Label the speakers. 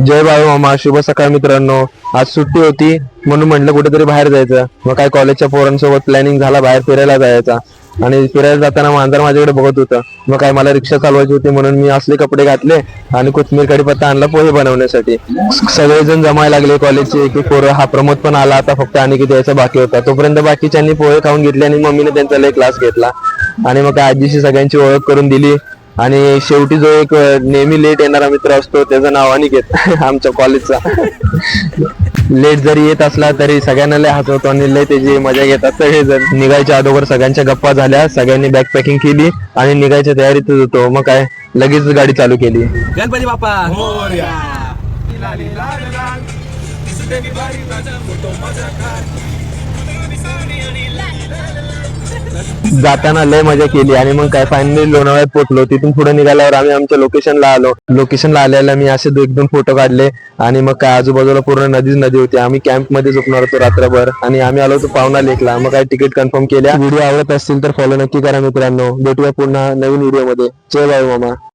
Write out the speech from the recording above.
Speaker 1: जय बाळू मामा, शुभ सकाळ मित्रांनो. आज सुट्टी होती म्हणून म्हटलं कुठेतरी बाहेर जायचं. मग काय कॉलेजच्या पोरांसोबत प्लॅनिंग झाला बाहेर फिरायला जायचा. आणि फिरायला जाताना मांजर माझ्याकडे बघत होतं. मग काय मला रिक्षा चालवायची होती म्हणून मी असले कपडे घातले आणि कोथिंबीर कढीपत्ता आणला पोहे बनवण्यासाठी. सगळेजण जमायला लागले कॉलेजचे की पोरं. हा प्रमोद पण आला, आता फक्त अनिकेत यायचा बाकी होता. तोपर्यंत बाकीच्यांनी पोहे खाऊन घेतले आणि मम्मीने त्यांचा लय क्लास घेतला आणि मग काय आजीशी सगळ्यांची ओळख करून दिली. आणि शेवटी जो एक नेहमी लेट येणारा मित्र असतो त्याचं नाव अनिकेत आमच्या कॉलेजचा. लेट जरी येत असला तरी सगळ्यांना लय हसवतो आणि लय त्याची मजा घेतात सगळेजण. निघायच्या अगोदर सगळ्यांच्या गप्पा झाल्या, सगळ्यांनी बॅग पॅकिंग केली आणि निघायच्या तयारीतच होतो. मग काय लगेच गाडी चालू केली.
Speaker 2: गणपती बाप्पा
Speaker 1: जाताना लय मजा केली आणि मग काय फायनली लोणावळ्यात पोहोचलो. तिथून पुढे निघाल्यावर आम्ही आमच्या लोकेशनला आलो. लोकेशनला आल्याला मी असे 1-2 फोटो काढले आणि मग काय आजूबाजूला पूर्ण नदी होती. आम्ही कॅम्प मध्ये झोपणार होतो रात्रभर आणि आम्ही आलो होतो पावणा लेकला. मग काय तिकीट कन्फर्म केल्या. व्हिडिओ आवडत असतील तर फॉलो नक्की करा मित्रांनो. भेटूया पुन्हा नवीन व्हिडिओ मध्ये. जय बाळू मामा.